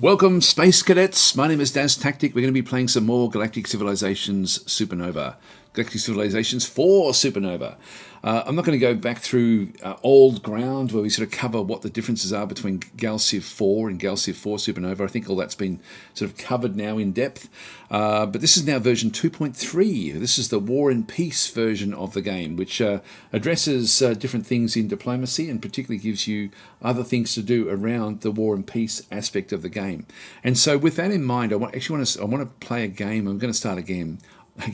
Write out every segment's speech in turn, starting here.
Welcome, Space Cadets. My name is DasTactic. We're going to be playing some more Galactic Civilizations Supernova. Galactic Civilizations 4 Supernova. I'm not going to go back through old ground where we sort of cover what the differences are between GalCiv 4 and GalCiv 4 Supernova. I think all that's been sort of covered now in depth. But this is now version 2.3. This is the War and Peace version of the game, which addresses different things in diplomacy and particularly gives you other things to do around the War and Peace aspect of the game. And so with that in mind, I want to play a game. I'm going to start again. I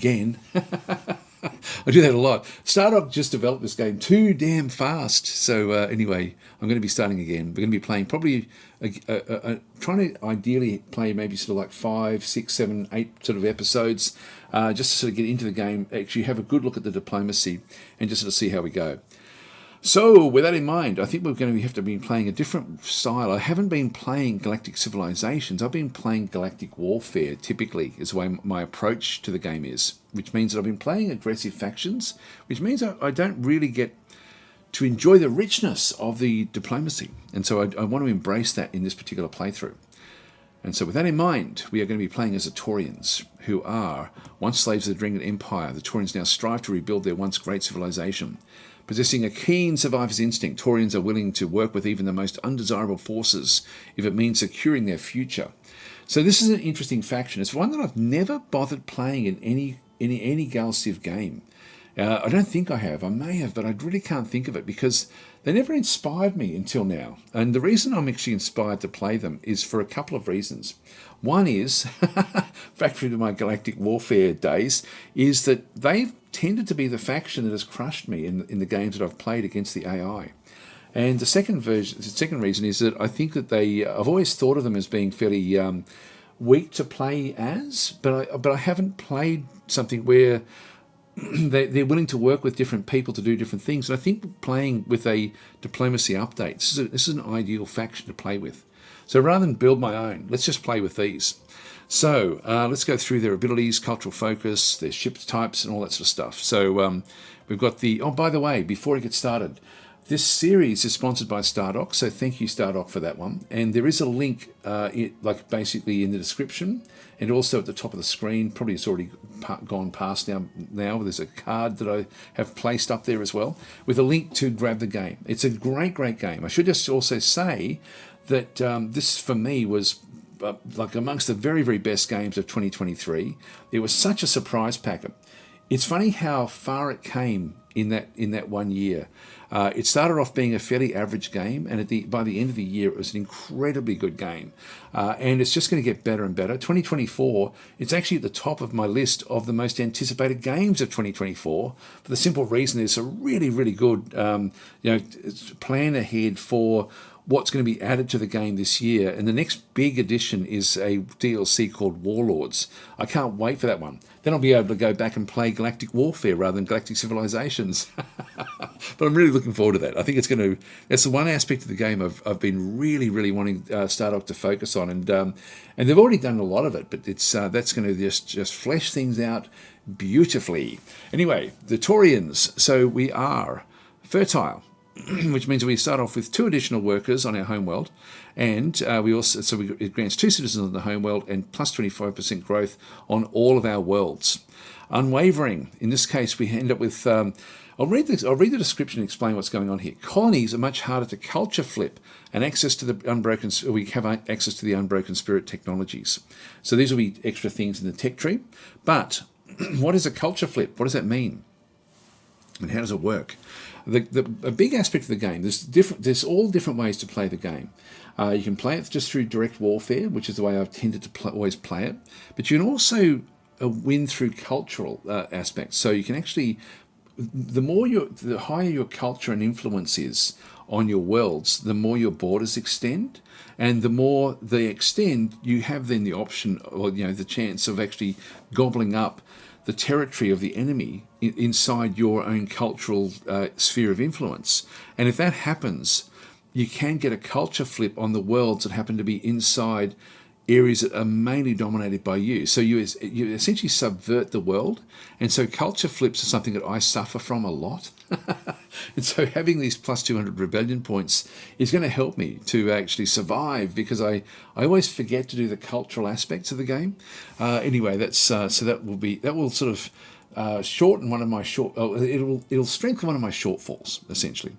do that a lot. Stardock just developed this game too damn fast. So anyway, I'm going to be starting again. We're going to be playing probably, trying to ideally play maybe sort of like 5, 6, 7, 8 sort of episodes, just to sort of get into the game, actually have a good look at the diplomacy and just sort of see how we go. So, with that in mind, I think we're going to have to be playing a different style. I haven't been playing Galactic Civilizations. I've been playing Galactic Warfare, typically, is the way my approach to the game is. Which means that I've been playing aggressive factions, which means I don't really get to enjoy the richness of the diplomacy. And so I want to embrace that in this particular playthrough. And so with that in mind, we are going to be playing as the Taurians, who are once slaves of the Drengan Empire. The Taurians now strive to rebuild their once great civilization. Possessing a keen survivor's instinct, Taurians are willing to work with even the most undesirable forces if it means securing their future. So this is an interesting faction. It's one that I've never bothered playing in any GalCiv game. I don't think I have. I may have, but I really can't think of it because they never inspired me until now. And the reason I'm actually inspired to play them is for a couple of reasons. One is, factory to my Galactic Warfare days, is that they've tended to be the faction that has crushed me in the games that I've played against the AI. And the second reason is that I think that I've always thought of them as being fairly weak to play as, but I haven't played something where they're willing to work with different people to do different things. And I think playing with a diplomacy update, this is an ideal faction to play with. So rather than build my own, let's just play with these. So let's go through their abilities, cultural focus, their ship types, and all that sort of stuff. So we've got oh, by the way, before I get started, this series is sponsored by Stardock, so thank you, Stardock, for that one. And there is a link, like basically in the description, and also at the top of the screen. Probably it's already gone past now. There's a card that I have placed up there as well, with a link to grab the game. It's a great, great game. I should just also say that this, for me, was like amongst the very, very best games of 2023. It was such a surprise packet. It's funny how far it came in that 1 year. It started off being a fairly average game, and by the end of the year, it was an incredibly good game. And it's just going to get better and better. 2024, it's actually at the top of my list of the most anticipated games of 2024, for the simple reason there's a really, really good plan ahead for what's going to be added to the game this year. And the next big addition is a DLC called Warlords. I can't wait for that one. Then I'll be able to go back and play Galactic Warfare rather than Galactic Civilizations. But I'm really looking forward to that. I think that's the one aspect of the game I've been really, really wanting Stardock to focus on. And they've already done a lot of it, but that's going to just flesh things out beautifully. Anyway, the Taurians. So we are fertile, which means we start off with 2 additional workers on our homeworld, and it grants 2 citizens on the homeworld and plus 25% growth on all of our worlds. Unwavering. In this case, we end up with. I'll read the description and explain what's going on here. Colonies are much harder to culture flip, and we have access to the unbroken spirit technologies. So these will be extra things in the tech tree. But what is a culture flip? What does that mean? And how does it work? A big aspect of the game, there's all different ways to play the game. You can play it just through direct warfare, which is the way I've tended to always play it. But you can also win through cultural aspects. So you can actually, the higher your culture and influence is on your worlds, the more your borders extend. And the more they extend, you have then the option, or the chance of actually gobbling up the territory of the enemy inside your own cultural sphere of influence. And if that happens, you can get a culture flip on the worlds that happen to be inside areas that are mainly dominated by you. So you essentially subvert the world. And so culture flips are something that I suffer from a lot. And so having these plus 200 rebellion points is going to help me to actually survive, because I always forget to do the cultural aspects of the game. Anyway, that's so that will sort of shorten one of my it'll strengthen one of my shortfalls, essentially.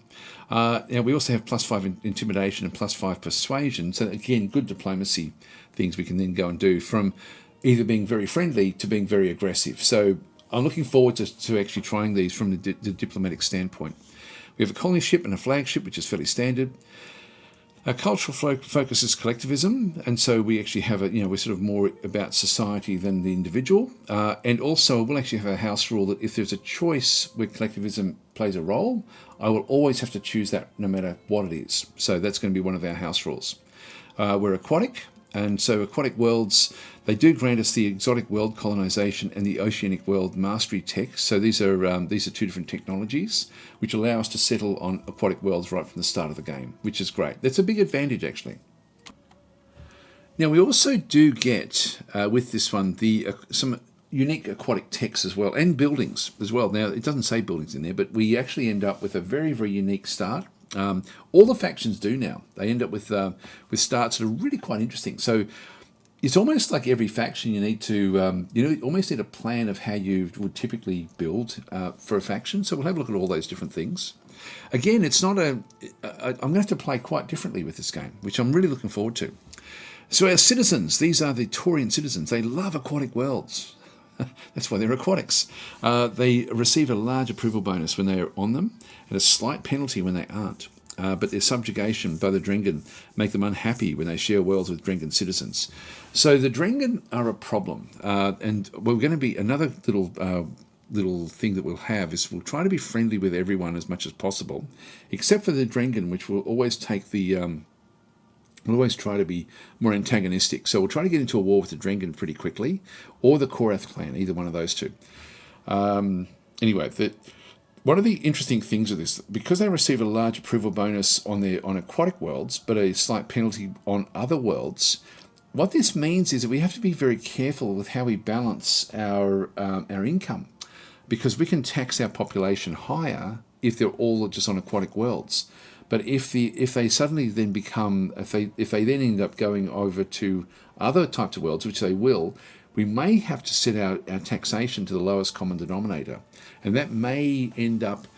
Now we also have +5 intimidation and +5 persuasion. So again, good diplomacy things we can then go and do, from either being very friendly to being very aggressive. So I'm looking forward to actually trying these from the diplomatic standpoint. We have a colony ship and a flagship, which is fairly standard. Our cultural focus is collectivism, and so we actually have we're sort of more about society than the individual. And also we'll actually have a house rule that if there's a choice where collectivism plays a role, I will always have to choose that no matter what it is. So that's going to be one of our house rules. We're aquatic, and so aquatic worlds, they do grant us the exotic world colonization and the oceanic world mastery tech. So these are two different technologies which allow us to settle on aquatic worlds right from the start of the game, which is great. That's a big advantage, actually. Now we also do get with this one some unique aquatic techs as well, and buildings as well. Now it doesn't say buildings in there, but we actually end up with a very, very unique start. All the factions do now. They end up with starts that are really quite interesting. So it's almost like every faction you need to, almost need a plan of how you would typically build for a faction. So we'll have a look at all those different things. Again, it's not I'm going to have to play quite differently with this game, which I'm really looking forward to. So our citizens, these are the Taurian citizens. They love aquatic worlds. That's why they're aquatics. They receive a large approval bonus when they are on them, and a slight penalty when they aren't. But their subjugation by the Drengen make them unhappy when they share worlds with Drengen citizens. So the Drengen are a problem, and we're going to be another little thing that we'll have is we'll try to be friendly with everyone as much as possible, except for the Drengen, which will always take we'll always try to be more antagonistic. So we'll try to get into a war with the Drengen pretty quickly, or the Korath clan, either one of those two. Anyway, one of the interesting things of this, because they receive a large approval bonus on aquatic worlds, but a slight penalty on other worlds, what this means is that we have to be very careful with how we balance our income, because we can tax our population higher if they're all just on aquatic worlds. But if they suddenly then if they then end up going over to other types of worlds, which they will, we may have to set our taxation to the lowest common denominator. And that may end up,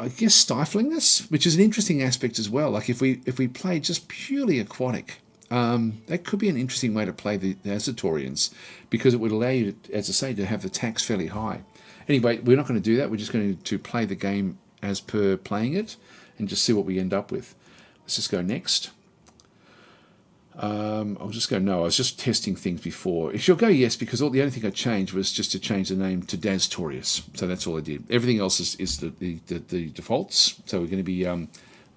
I guess, stifling us, which is an interesting aspect as well. Like if we play just purely aquatic, that could be an interesting way to play the Taurians, because it would allow you, as I say, to have the tax fairly high. Anyway, we're not going to do that. We're just going to play the game as per playing it, and just see what we end up with. Let's just go next. I'll just go no. I was just testing things before. She'll go yes, because the only thing I changed was just to change the name to DasTactic. So that's all I did. Everything else is the defaults. So we're going to be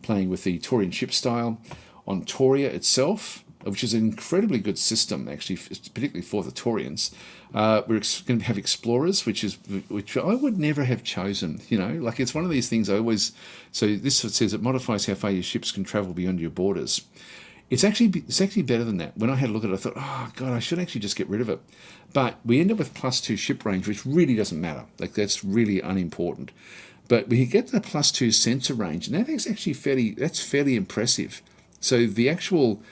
playing with the Taurian ship style on Tauria itself, which is an incredibly good system, actually, particularly for the Taurians. We're going to have explorers, which I would never have chosen. Like it's one of these things I always. So this says it modifies how far your ships can travel beyond your borders. It's actually better than that. When I had a look at it, I thought, oh god, I should actually just get rid of it. But we end up with +2 ship range, which really doesn't matter. Like that's really unimportant. But we get the +2 sensor range, and that is actually fairly impressive. So the actual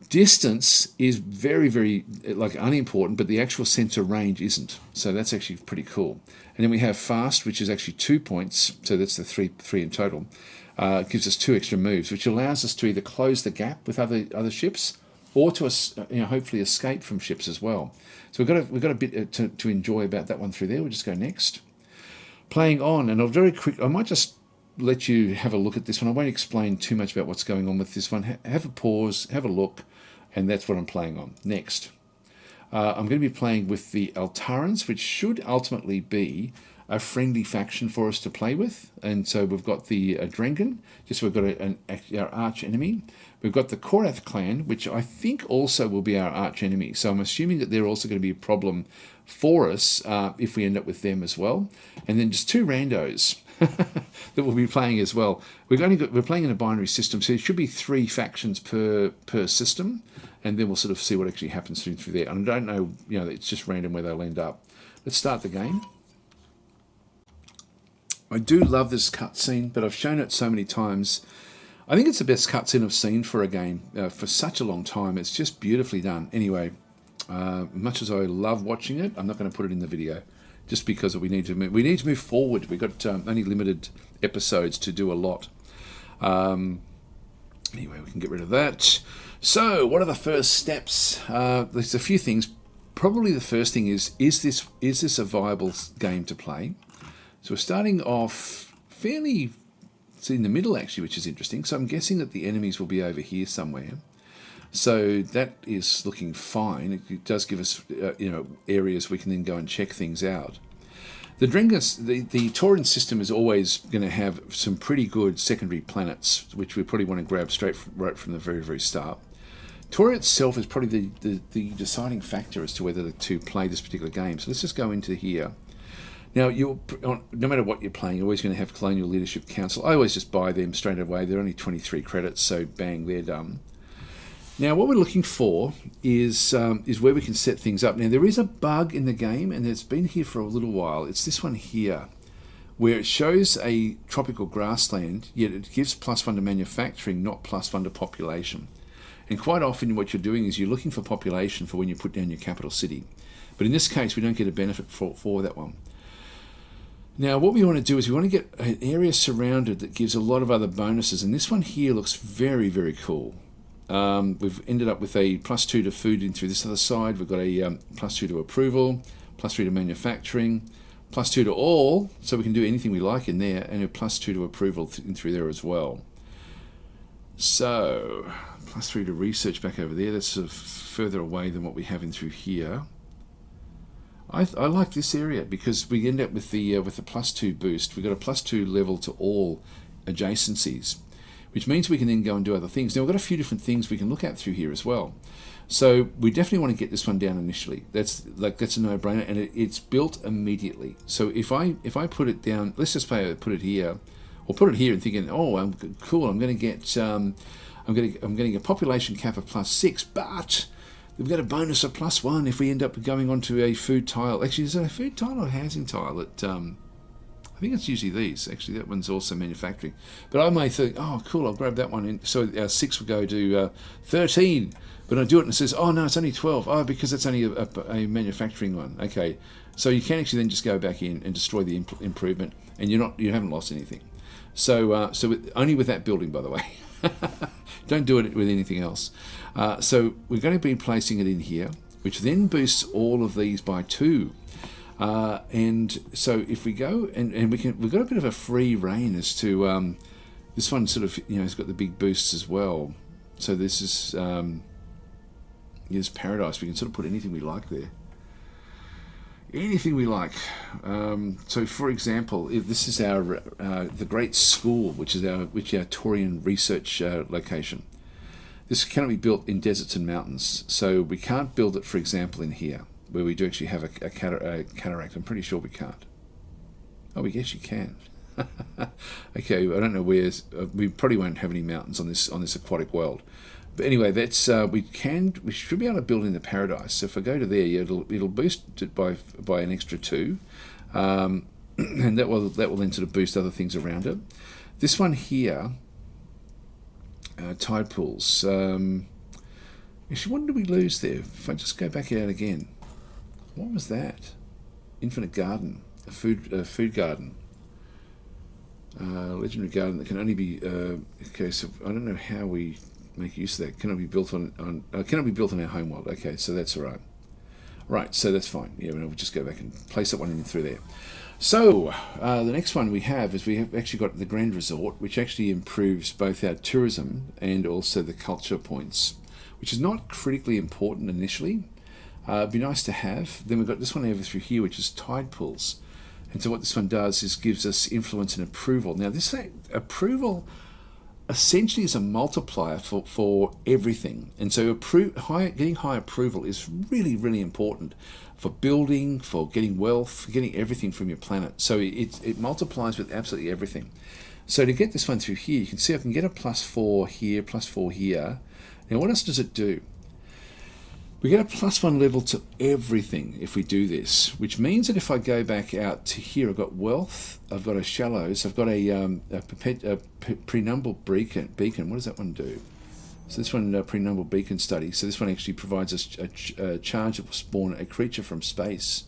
distance is very, very unimportant, but the actual sensor range isn't. So that's actually pretty cool. And then we have fast, which is actually 2 points. So that's the three in total. It gives us 2 extra moves, which allows us to either close the gap with other ships, or to hopefully escape from ships as well. So we've got a bit to enjoy about that one through there. We'll just go next. Playing on, and I might just let you have a look at this one. I won't explain too much about what's going on with this one. Have a pause, have a look, and that's what I'm playing on. Next. I'm going to be playing with the Altarans, which should ultimately be a friendly faction for us to play with. And so we've got the Drengen, just we've got our arch enemy. We've got the Korath clan, which I think also will be our arch enemy. So I'm assuming that they're also going to be a problem for us if we end up with them as well. And then just 2 randos. that we'll be playing as well. We're playing in a binary system, so it should be 3 factions per system, and then we'll sort of see what actually happens through there. And I don't know, it's just random where they'll end up. Let's start the game. I do love this cutscene, but I've shown it so many times. I think it's the best cutscene I've seen for a game for such a long time. It's just beautifully done. Anyway, much as I love watching it, I'm not going to put it in the video, just because we need to move forward. We've got only limited episodes to do a lot. Anyway, we can get rid of that. So, what are the first steps? There's a few things. Probably the first thing is this a viable game to play? So we're starting off fairly, it's in the middle actually, which is interesting. So I'm guessing that the enemies will be over here somewhere. So that is looking fine. It does give us, areas we can then go and check things out. The Drengus, the Tauran system is always going to have some pretty good secondary planets, which we probably want to grab right from the very, very start. Tauran itself is probably the deciding factor as to whether to play this particular game. So let's just go into here. Now, no matter what you're playing, you're always going to have Colonial Leadership Council. I always just buy them straight away. They're only 23 credits, so bang, they're done. Now, what we're looking for is where we can set things up. Now, there is a bug in the game, and it's been here for a little while. It's this one here, where it shows a tropical grassland, yet it gives +1 to manufacturing, not +1 to population. And quite often what you're doing is you're looking for population for when you put down your capital city. But in this case, we don't get a benefit for that one. Now, what we want to do is we want to get an area surrounded that gives a lot of other bonuses. And this one here looks very, very cool. We've ended up with a +2 to food in through this other side. We've got a +2 to approval, +3 to manufacturing, +2 to all, so we can do anything we like in there, and a +2 to approval in through there as well. So, +3 to research back over there. That's sort of further away than what we have in through here. I like this area because we end up with the +2 boost. We've got a +2 level to all adjacencies, which means we can then go and do other things. Now, we've got a few different things we can look at through here as well. So we definitely want to get this one down initially. That's a no-brainer, and it's built immediately. So if I put it down, let's just put it here, or put it here and thinking, oh, I'm cool. I'm going to get I'm getting a population cap of +6, but we've got a bonus of +1 if we end up going onto a food tile. Actually, is it a food tile or a housing tile? I think it's usually these. Actually, that one's also manufacturing. But I may think, oh, cool, I'll grab that one. And so our 6 will go to 13. But I do it and it says, oh, no, it's only 12. Oh, because it's only a manufacturing one. Okay. So you can actually then just go back in and destroy the improvement, and you haven't lost anything. So only with that building, by the way. Don't do it with anything else. So we're going to be placing it in here, which then boosts all of these by 2. And so if we go and we've got a bit of a free reign as to this one sort of has got the big boosts as well. So this is here's paradise. We can sort of put anything we like there. Anything we like. So for example, if this is our the Great School, which is our Taurian research location. This cannot be built in deserts and mountains, so we can't build it, for example, in here, where we do actually have a cataract. I'm pretty sure we can't. Oh, we guess you can. Okay, I don't know where. We probably won't have any mountains on this aquatic world. But anyway, that's we should be able to build in the paradise. So if I go to there, it'll boost it by an extra 2, and that will then sort of boost other things around it. This one here. Tide pools. Actually, what did we lose there? If I just go back out again, what was that? Infinite garden, a food garden, legendary garden that can only be. Okay, so I don't know how we make use of that. Cannot be built on our home world. Okay, so that's all right. Right, so that's fine. Yeah, we'll just go back and place that one in through there. So, the next one we have is we have actually got the Grand Resort, which actually improves both our tourism and also the culture points, which is not critically important initially. It'd be nice to have. Then we've got this one over through here, which is tide pools. And so what this one does is gives us influence and approval. Now, this approval, essentially is a multiplier for everything. And so getting high approval is really, really important for building, for getting wealth, for getting everything from your planet. So it multiplies with absolutely everything. So to get this one through here, you can see I can get a +4 here, +4 here. Now what else does it do? We get a +1 level to everything if we do this, which means that if I go back out to here, I've got wealth, I've got a shallows, I've got a prenumbral beacon. What does that one do? So this one, prenumbral beacon study. So this one actually provides us a charge that will spawn a creature from space.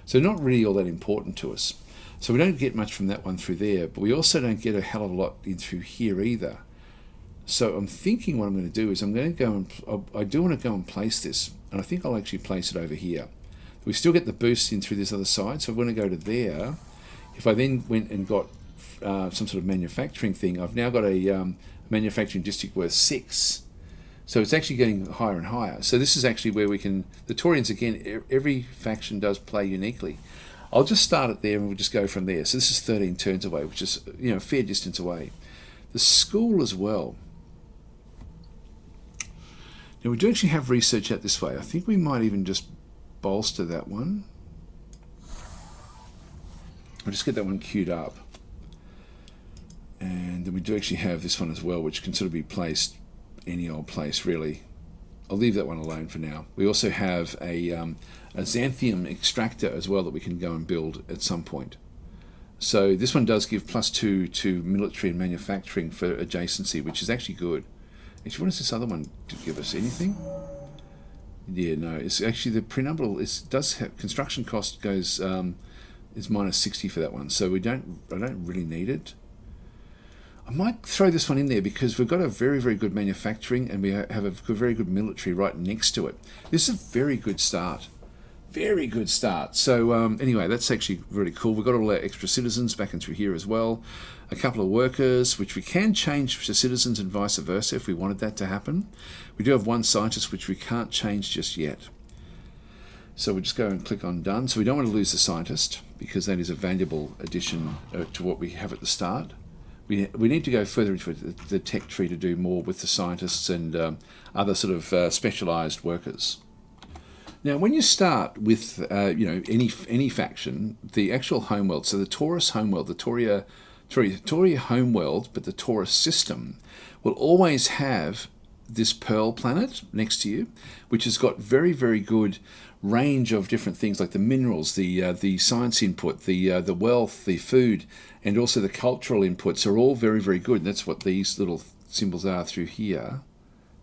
So not really all that important to us. So we don't get much from that one through there, but we also don't get a hell of a lot in through here either. So I'm thinking what I'm going to do is I'm going to go and, I do want to go and place this, and I think I'll actually place it over here. We still get the boost in through this other side, so I'm going to go to there. If I then went and got some sort of manufacturing thing, I've now got a manufacturing district worth 6. So it's actually getting higher and higher. So this is actually where we can, the Taurians again, every faction does play uniquely. I'll just start it there and we'll just go from there. So this is 13 turns away, which is, you know, a fair distance away. The school as well. Now we do actually have research out this way. I think we might even just bolster that one. I'll just get that one queued up. And then we do actually have this one as well, which can sort of be placed any old place really. I'll leave that one alone for now. We also have a xanthium extractor as well that we can go and build at some point. So this one does give +2 to military and manufacturing for adjacency, which is actually good. Actually, what does this other one give us? Anything? Yeah, no. It's actually the prenumbral. It does have construction cost goes is -60 for that one. So I don't really need it. I might throw this one in there because we've got a very, very good manufacturing and we have a very good military right next to it. This is a very good start. Very good start. So anyway, that's actually really cool. We've got all our extra citizens back and through here as well. A couple of workers, which we can change to citizens and vice versa if we wanted that to happen. We do have one scientist, which we can't change just yet. So we'll just go and click on done. So we don't want to lose the scientist because that is a valuable addition to what we have at the start. We need to go further into the tech tree to do more with the scientists and other sort of specialized workers. Now, when you start with you know, any faction, the actual homeworld, so the Taurus homeworld, the Tauria homeworld, but the Taurus system will always have this Pearl planet next to you, which has got very, very good range of different things like the minerals, the science input, the wealth, the food, and also the cultural inputs are all very, very good. And that's what these little symbols are through here.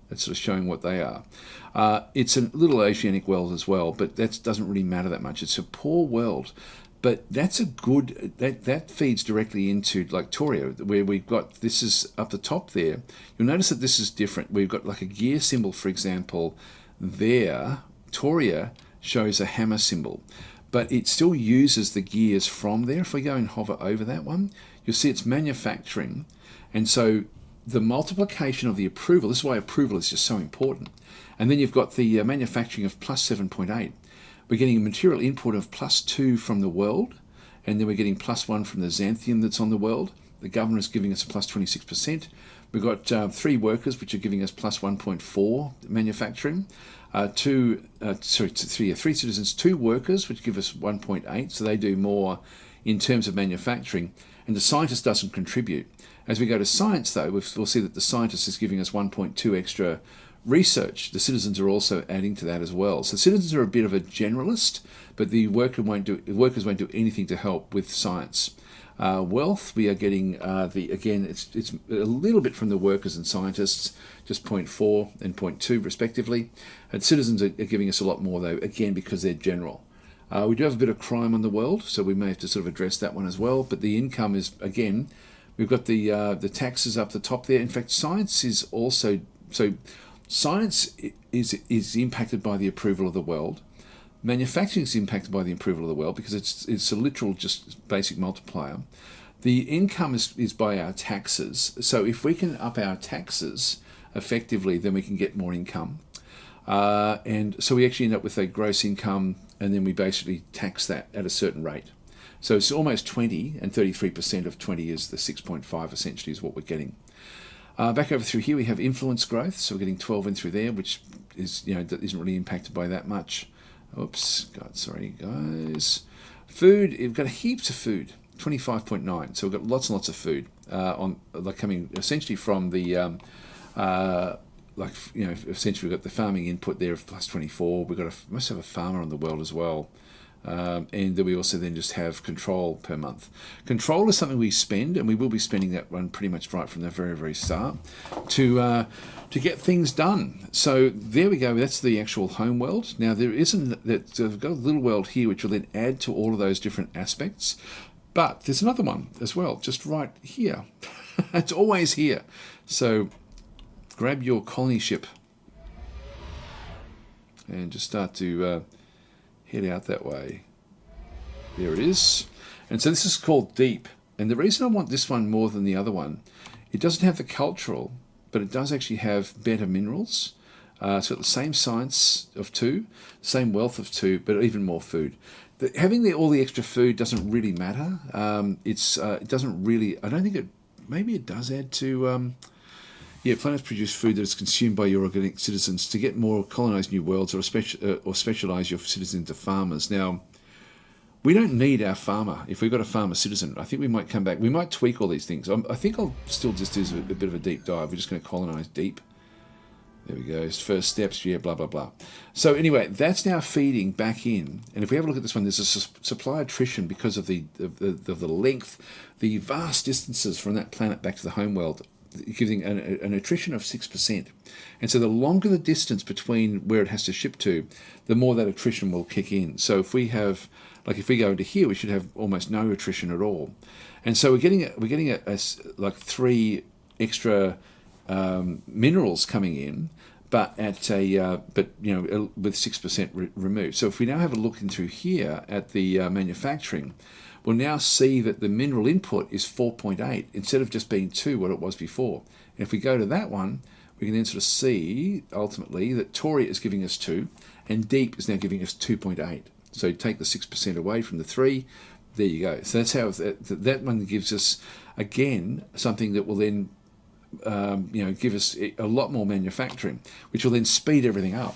That's sort of showing what they are. It's a little oceanic world as well, but that doesn't really matter that much. It's a poor world, but that's a good, that feeds directly into like Tauria, where we've got, this is up the top there. You'll notice that this is different. We've got like a gear symbol, for example, there. Tauria shows a hammer symbol, but it still uses the gears from there. If we go and hover over that one, you'll see it's manufacturing. And so the multiplication of the approval, this is why approval is just so important. And then you've got the manufacturing of +7.8. We're getting a material input of +2 from the world, and then we're getting +1 from the xanthium that's on the world. The governor is giving us a +26%. We've got 3 workers, which are giving us +1.4 manufacturing. 3 citizens, 2 workers, which give us 1.8, so they do more in terms of manufacturing, and the scientist doesn't contribute. As we go to science, though, we'll see that the scientist is giving us 1.2 extra research. The citizens are also adding to that as well. So citizens are a bit of a generalist, but the workers won't do anything to help with science. Wealth, we are getting again, it's a little bit from the workers and scientists, just 0.4 and 0.2 respectively. And citizens are giving us a lot more though, again because they're general. We do have a bit of crime on the world, so we may have to sort of address that one as well. But the income is, again, we've got the taxes up the top there. In fact, science is also, so science is impacted by the approval of the world. Manufacturing is impacted by the approval of the world because it's a literal just basic multiplier. The income is by our taxes. So if we can up our taxes effectively, then we can get more income. And so we actually end up with a gross income, and then we basically tax that at a certain rate. So it's almost 20, and 33% of 20 is the 6.5 essentially is what we're getting. Back over through here, we have influence growth. So we're getting 12 in through there, which is, that isn't really impacted by that much. Oops, God, sorry, guys. Food, we've got heaps of food, 25.9. So we've got lots and lots of food coming essentially from the, essentially we've got the farming input there of plus 24. We've got must have a farmer on the world as well. And then we also then just have control per month. Control is something we spend, and we will be spending that one pretty much right from the very, very start to get things done. So there we go. That's the actual home world. Now there isn't that. So we've got a little world here, which will then add to all of those different aspects. But there's another one as well, just right here. It's always here. So grab your colony ship and just start to head out that way. There it is. And so this is called Deep. And the reason I want this one more than the other one, it doesn't have the cultural, but it does actually have better minerals. It's got the same science of 2, same wealth of 2, but even more food. Having all the extra food doesn't really matter. It doesn't really, I don't think it, maybe it does add to, planets produce food that is consumed by your organic citizens to get more colonized new worlds or specialize your citizens into farmers. Now, we don't need our farmer. If we've got a farmer citizen, I think we might come back. We might tweak all these things. I think I'll still just do a bit of a deep dive. We're just going to colonize deep. There we go. First steps, blah, blah, blah. So anyway, that's now feeding back in. And if we have a look at this one, there's a supply attrition because of the length, the vast distances from that planet back to the home world, giving an attrition of 6%. And so the longer the distance between where it has to ship to, the more that attrition will kick in. So if we have, if we go into here, we should have almost no attrition at all. And so we're getting a 3 extra minerals coming in, but with 6% removed. So if we now have a look in through here at the manufacturing, we'll now see that the mineral input is 4.8 instead of just being 2, what it was before. And if we go to that one, we can then sort of see ultimately that Tori is giving us 2 and Deep is now giving us 2.8. So take the 6% away from the 3, there you go. So that's how that one gives us, again, something that will then give us a lot more manufacturing, which will then speed everything up.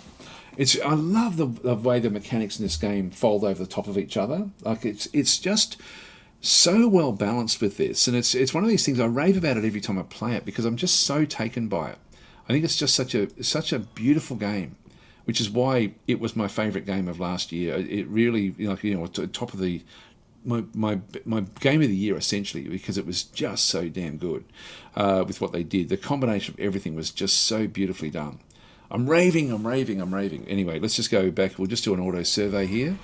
I love the way the mechanics in this game fold over the top of each other. It's just so well balanced with this, and it's one of these things I rave about it every time I play it because I'm just so taken by it. I think it's just such a beautiful game, which is why it was my favourite game of last year. It really, top of my game of the year essentially, because it was just so damn good with what they did. The combination of everything was just so beautifully done. I'm raving. Anyway, let's just go back. We'll just do an auto survey here.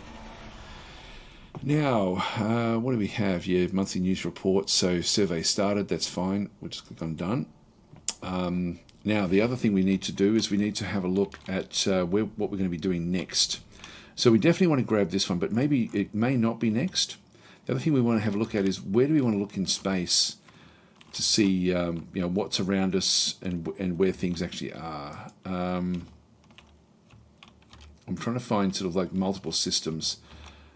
Now, what do we have? Yeah, monthly news report. So survey started. That's fine. We'll just click on done. Now, the other thing we need to do is we need to have a look at what we're going to be doing next. So we definitely want to grab this one, but maybe it may not be next. The other thing we want to have a look at is where do we want to look in space to see what's around us and where things actually are. I'm trying to find sort of like multiple systems.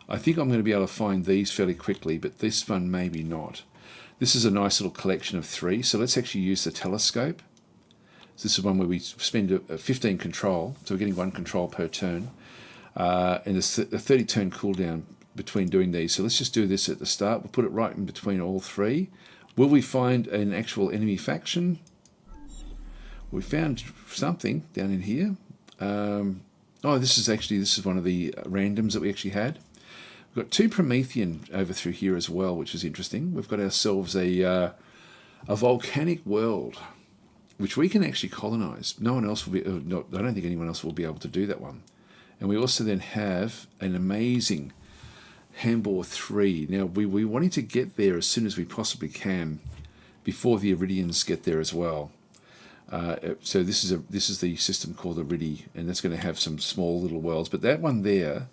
I think I'm going to be able to find these fairly quickly, but this one maybe not. This is a nice little collection of 3, so let's actually use the telescope. So this is one where we spend a 15 control, so we're getting 1 control per turn, and there's a 30 turn cooldown between doing these. So let's just do this at the start. We'll put it right in between all 3. Will we find an actual enemy faction? We found something down in here. This is one of the randoms that we actually had. We've got 2 Promethean over through here as well, which is interesting. We've got ourselves a volcanic world, which we can actually colonize. No one else will be. I don't think anyone else will be able to do that one. And we also then have an amazing Hambor 3. Now, we're wanting to get there as soon as we possibly can before the Iridians get there as well. So this is the system called Iridi, and that's going to have some small little worlds. But that one there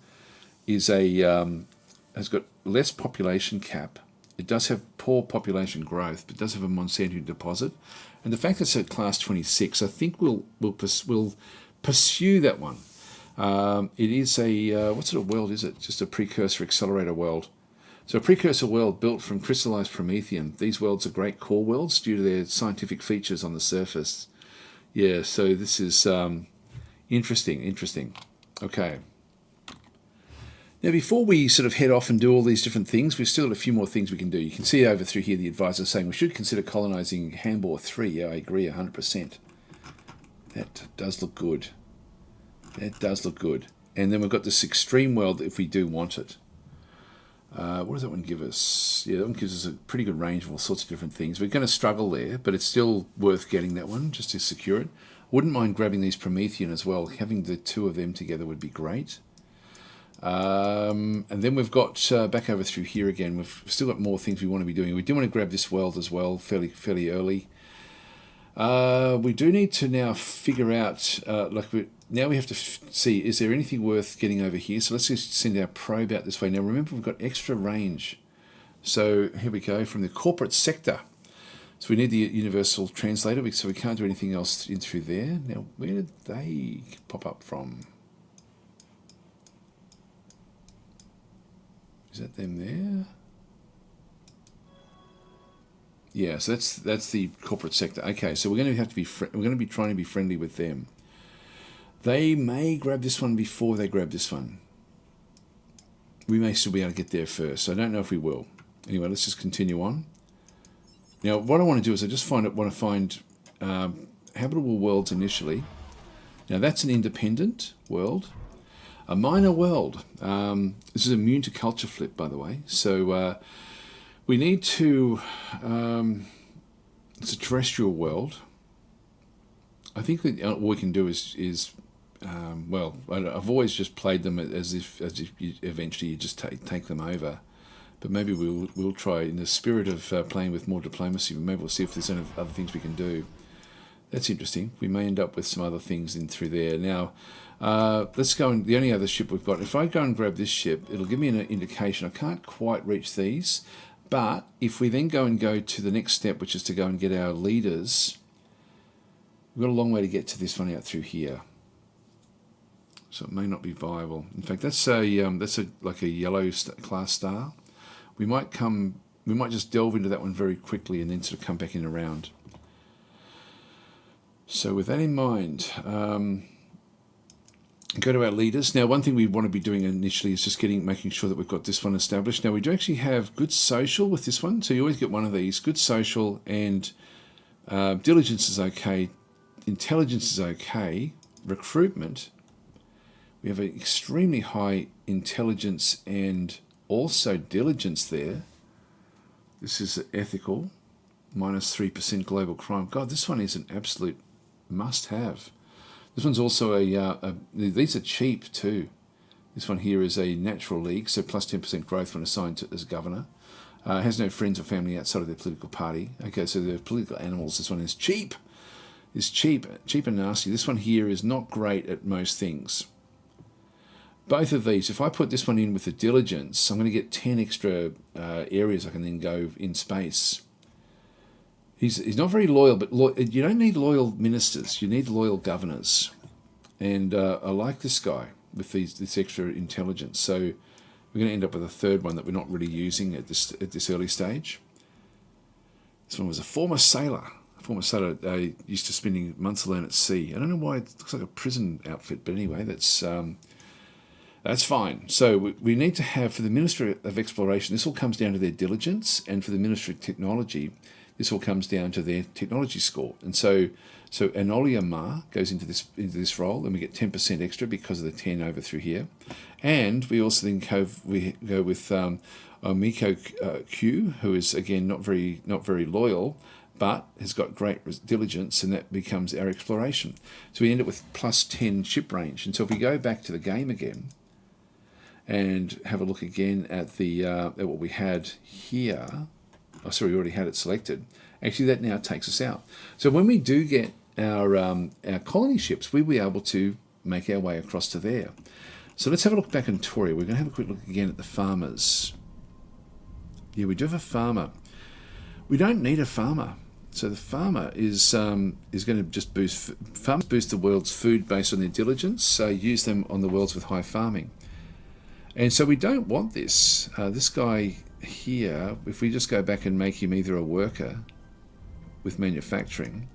is has got less population cap. It does have poor population growth, but it does have a Monsanto deposit. And the fact that it's at class 26, I think we'll pursue that one. It is a, what sort of world is it? Just a precursor accelerator world. So a precursor world built from crystallized promethium. These worlds are great core worlds due to their scientific features on the surface. Yeah, so this is interesting. Okay. Now, before we sort of head off and do all these different things, we've still got a few more things we can do. You can see over through here the advisor saying we should consider colonizing Hambor 3. Yeah, I agree 100%. That does look good. That does look good. And then we've got this extreme world if we do want it. What does that one give us? Yeah, that one gives us a pretty good range of all sorts of different things. We're going to struggle there, but it's still worth getting that one just to secure it. Wouldn't mind grabbing these Promethean as well. Having the two of them together would be great. And then we've got back over through here again. We've still got more things we want to be doing. We do want to grab this world as well, fairly early. We do need to now figure out, now we have to see, is there anything worth getting over here? So let's just send our probe out this way. Now remember, we've got extra range. So here we go, from the corporate sector. So we need the universal translator, so we can't do anything else in through there. Now, where did they pop up from? Is that them there? Yeah, so that's the corporate sector. Okay, so we're going to have to be we're going to be trying to be friendly with them. They may grab this one before they grab this one. We may still be able to get there first. I don't know if we will. Anyway, let's just continue on. Now, what I want to do is I just want to find habitable worlds initially. Now, that's an independent world. A minor world. This is immune to culture flip, by the way. So we need to... it's a terrestrial world. I think that what we can do is well, I've always just played them as if you eventually just take them over. But maybe we'll try, in the spirit of playing with more diplomacy, maybe we'll see if there's any other things we can do. That's interesting. We may end up with some other things in through there. Now, let's go, and the only other ship we've got, if I go and grab this ship, it'll give me an indication. I can't quite reach these, but if we then go to the next step, which is to go and get our leaders, we've got a long way to get to this one out through here. So it may not be viable. In fact, that's like a yellow class star. We might just delve into that one very quickly and then sort of come back in around. So with that in mind, go to our leaders. Now, one thing we want to be doing initially is just making sure that we've got this one established. Now, we do actually have good social with this one, so you always get one of these. Good social, and diligence is okay. Intelligence is okay. Recruitment, we have an extremely high intelligence and also diligence there. This is ethical, minus 3% global crime. God, this one is an absolute must-have. This one's also these are cheap too. This one here is a natural league, so plus 10% growth when assigned as governor. Has no friends or family outside of their political party. Okay, so they're political animals. This one is cheap. It's cheap and nasty. This one here is not great at most things. Both of these, if I put this one in with the diligence, I'm going to get 10 extra areas I can then go in space. He's not very loyal, but you don't need loyal ministers. You need loyal governors. And I like this guy with this extra intelligence. So we're going to end up with a third one that we're not really using at this early stage. This one was a former sailor. Used to spending months alone at sea. I don't know why it looks like a prison outfit, but anyway, that's fine. So we need to have, for the Ministry of Exploration, this all comes down to their diligence, and for the Ministry of Technology, this all comes down to their technology score. And so Anolia Ma goes into this role, and we get 10% extra because of the 10 over through here. And we also then go with Omiko Q, who is again not very loyal, but has got great diligence, and that becomes our exploration. So we end up with plus 10 ship range. And so if we go back to the game again and have a look again at what we had here. Oh, sorry, we already had it selected. Actually, that now takes us out. So when we do get our colony ships, we'll be able to make our way across to there. So let's have a look back in Toria. We're going to have a quick look again at the farmers. Yeah, we do have a farmer. We don't need a farmer. So the farmer is going to just farmers boost the world's food based on their diligence. So use them on the worlds with high farming. And so we don't want this. This guy here, if we just go back and make him either a worker with manufacturing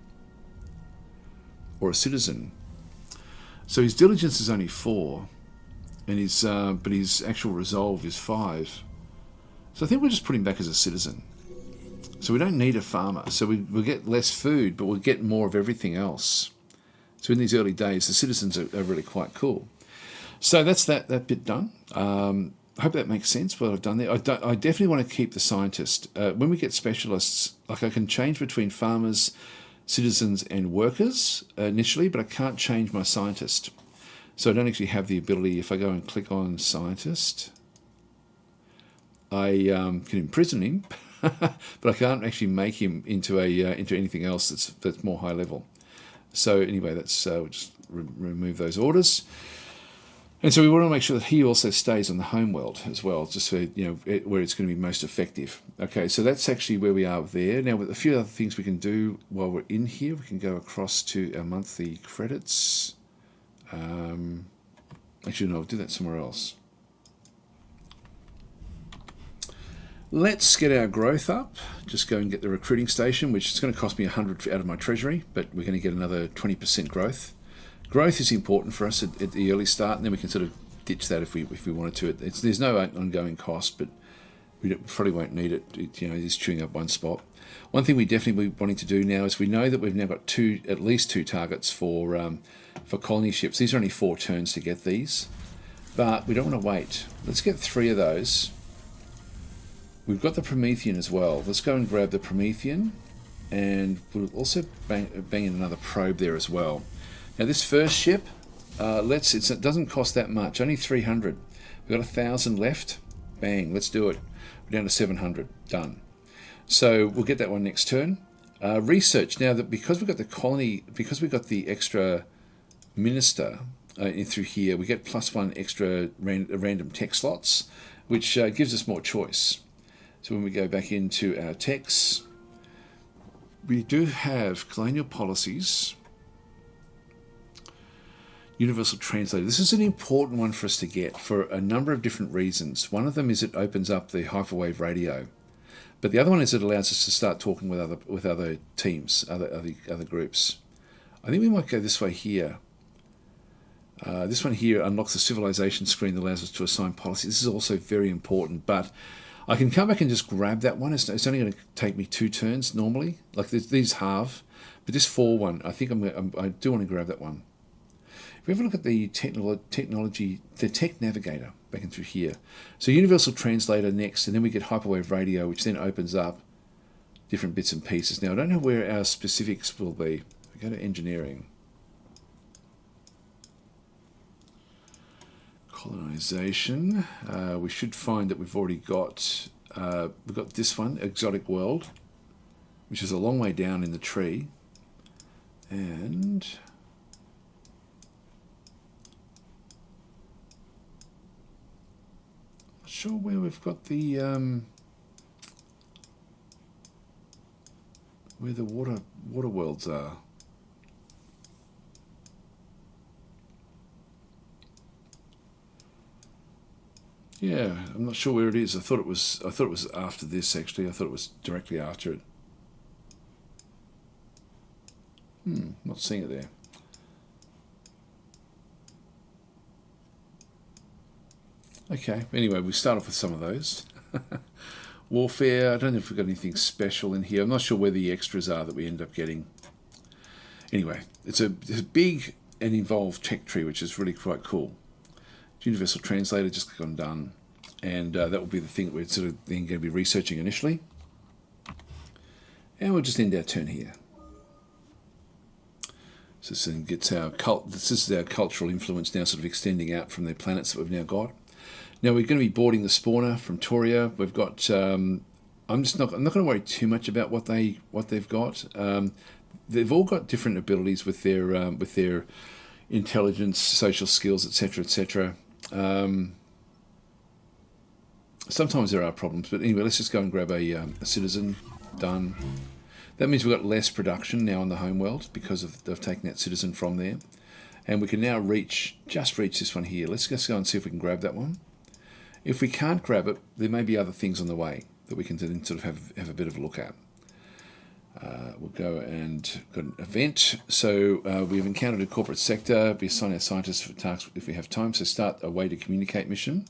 or a citizen. So his diligence is only 4, and his but his actual resolve is 5. So I think we'll just put him back as a citizen. So we don't need a farmer. So we'll get less food, but we'll get more of everything else. So in these early days, the citizens are really quite cool. So that's that bit done. I hope that makes sense what I've done there. I definitely want to keep the scientist. When we get specialists, like I can change between farmers, citizens and workers initially, but I can't change my scientist. So I don't actually have the ability, if I go and click on scientist, I can imprison him, but I can't actually make him into anything else that's more high level. So anyway, that's we'll just remove those orders. And so we want to make sure that he also stays on the home world as well, just so where it's going to be most effective. Okay, so that's actually where we are there. Now, with a few other things we can do while we're in here, we can go across to our monthly credits. Actually, no, I'll do that somewhere else. Let's get our growth up. Just go and get the recruiting station, which is going to cost me 100 out of my treasury, but we're going to get another 20% growth. Growth is important for us at the early start, and then we can sort of ditch that if we wanted to. There's no ongoing cost, but we probably won't need it. It is chewing up one spot. One thing we definitely be wanting to do now is we know that we've now got at least two targets for colony ships. These are only 4 turns to get these, but we don't want to wait. Let's get 3 of those. We've got the Promethean as well. Let's go and grab the Promethean, and we'll also bang in another probe there as well. Now this first ship, it doesn't cost that much, only 300. We've got 1,000 left. Bang, let's do it. We're down to 700, done. So we'll get that one next turn. Research, now that because we've got the colony, because we've got the extra minister in through here, we get +1 extra random tech slots, which gives us more choice. So when we go back into our techs, we do have colonial policies, universal translator. This is an important one for us to get for a number of different reasons. One of them is it opens up the hyperwave radio, but the other one is it allows us to start talking with other teams, other groups. I think we might go this way here. This one here unlocks the civilization screen that allows us to assign policy. This is also very important, but I can come back and just grab that one. It's only going to take me 2 turns normally. Like these halve, but this 4 one, I think I do want to grab that one. If we have a look at the technology, the tech navigator back in through here. So universal translator next, and then we get hyperwave radio, which then opens up different bits and pieces. Now I don't know where our specifics will be. We go to engineering. Colonization. We should find that we've already got this one, exotic world, which is a long way down in the tree, and not sure where we've got the where the water worlds are. Yeah, I'm not sure where it is. I thought it was after this actually. I thought it was directly after it. Not seeing it there. Okay, anyway, we start off with some of those. Warfare, I don't know if we've got anything special in here. I'm not sure where the extras are that we end up getting. Anyway, it's a big and involved tech tree, which is really quite cool. Universal translator, just click on done, and that will be the thing that we're sort of then going to be researching initially. And we'll just end our turn here. So this then gets this is our cultural influence now sort of extending out from the planets that we've now got. Now we're going to be boarding the spawner from Toria. We've got I'm not going to worry too much about what they've got. They've all got different abilities with their intelligence, social skills, etc., etc. Sometimes there are problems, but anyway, let's just go and grab a citizen. Done. That means we've got less production now in the home world because they've taken that citizen from there, and we can now reach this one here. Let's just go and see if we can grab that one. If we can't grab it, there may be other things on the way that we can then sort of have a bit of a look at. We'll go and got an event. So we have encountered a corporate sector. We assign our scientists for tasks if we have time. So start a way to communicate mission,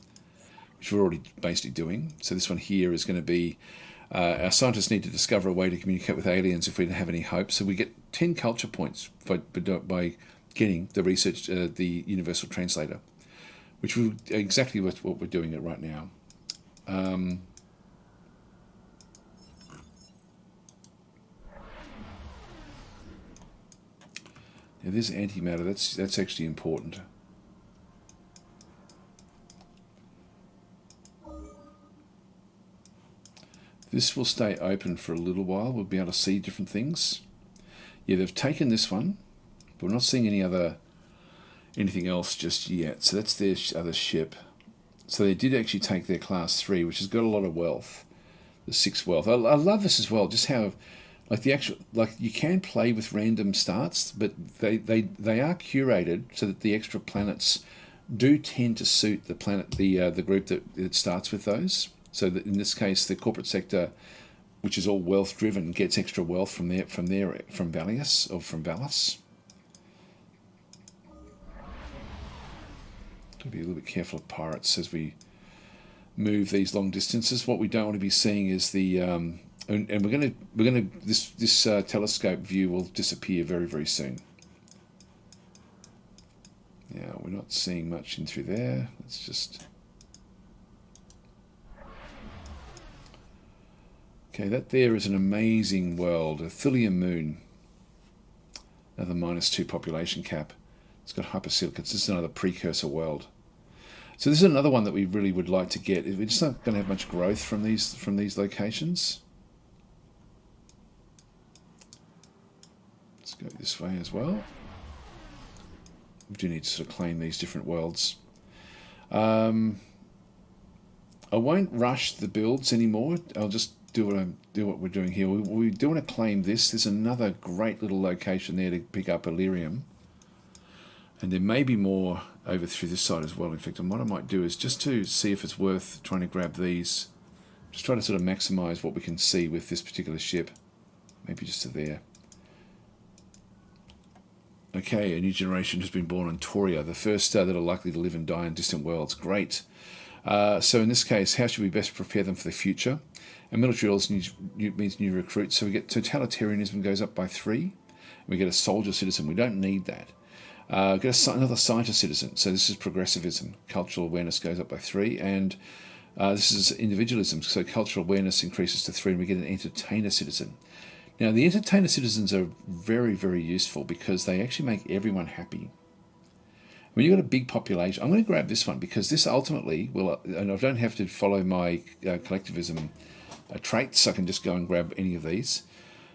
which we're already basically doing. So this one here is going to be our scientists need to discover a way to communicate with aliens if we don't have any hope. So we get 10 culture points by getting the research, the universal translator, which is exactly what we're doing it right now. Now this antimatter, that's actually important. This will stay open for a little while. We'll be able to see different things. Yeah, they've taken this one, but we're not seeing anything else just yet. So that's their other ship. So they did actually take their class 3, which has got a lot of wealth. The 6 wealth. I love this as well. Just how, like you can play with random starts, but they are curated so that the extra planets do tend to suit the planet, the group that it starts with those. So that in this case, the corporate sector, which is all wealth driven, gets extra wealth from Valius or from Valis. Got to be a little bit careful of pirates as we move these long distances. What we don't want to be seeing is the and we're gonna this telescope view will disappear very, very soon. Yeah, we're not seeing much in through there. Let's just. Okay, that there is an amazing world, a Thulium moon. Another -2 population cap. It's got hypersilicates. This is another precursor world. So this is another one that we really would like to get. We're just not going to have much growth from these locations. Let's go this way as well. We do need to sort of claim these different worlds. I won't rush the builds anymore. I'll just do what we're doing here. We do want to claim this. There's another great little location there to pick up Illyrium. And there may be more over through this side as well. In fact, what I might do is just to see if it's worth trying to grab these. Just try to sort of maximize what we can see with this particular ship. Maybe just to there. Okay, a new generation has been born on Toria, the first star that are likely to live and die in distant worlds. Great. So in this case, how should we best prepare them for the future? And military orders means new recruits. So we get totalitarianism goes up by 3. And we get a soldier citizen. We don't need that. Get another scientist citizen. So this is progressivism. Cultural awareness goes up by 3. And this is individualism. So cultural awareness increases to 3. And we get an entertainer citizen. Now, the entertainer citizens are very, very useful because they actually make everyone happy. When you've got a big population, I'm going to grab this one because this ultimately will, and I don't have to follow my collectivism traits. I can just go and grab any of these.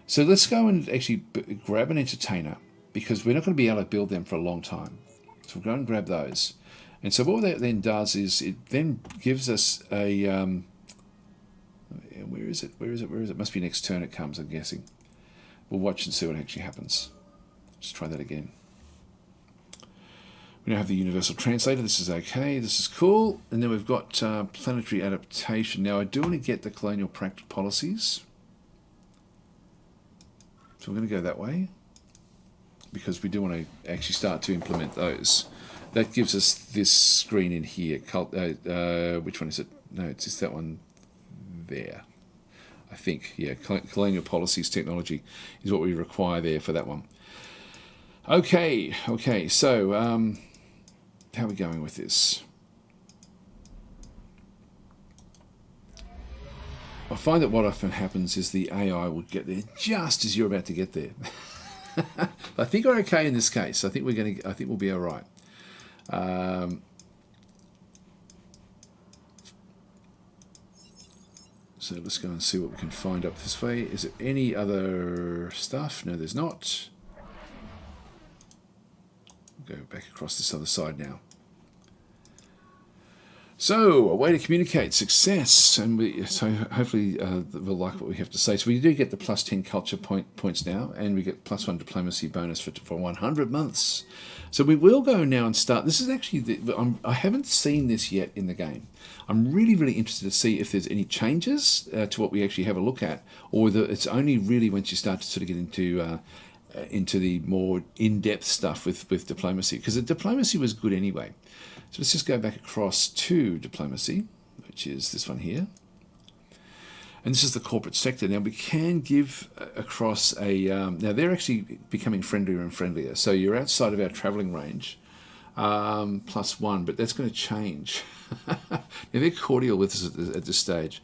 So let's go and actually grab an entertainer because we're not going to be able to build them for a long time. So we'll go and grab those. And so what that then does is it then gives us a, where is it? Must be next turn it comes, I'm guessing. We'll watch and see what actually happens. Let's try that again. We now have the universal translator. This is okay. This is cool. And then we've got planetary adaptation. Now, I do want to get the colonial policies. So we're going to go that way because we do want to actually start to implement those. That gives us this screen in here. Which one is it? No, it's just that one there. I think, yeah, colonial policies technology is what we require there for that one. Okay, so how are we going with this? I find that what often happens is the AI will get there just as you're about to get there. I think we're okay in this case. I think we'll be all right. So let's go and see what we can find up this way. Is there any other stuff? No, there's not. Go back across this other side now. So, a way to communicate success, and so hopefully we'll like what we have to say. So we do get the plus 10 culture points now, and we get plus 1 diplomacy bonus for 100 months. So we will go now and start. This is actually, I haven't seen this yet in the game. I'm really, really interested to see if there's any changes to what we actually have a look at, or whether it's only really once you start to sort of get into the more in-depth stuff with diplomacy, because the diplomacy was good anyway. So let's just go back across to diplomacy, which is this one here. And this is the corporate sector. Now we can give across a, now they're actually becoming friendlier and friendlier. So you're outside of our travelling range, plus 1, but that's going to change. Now they're cordial with us at this stage.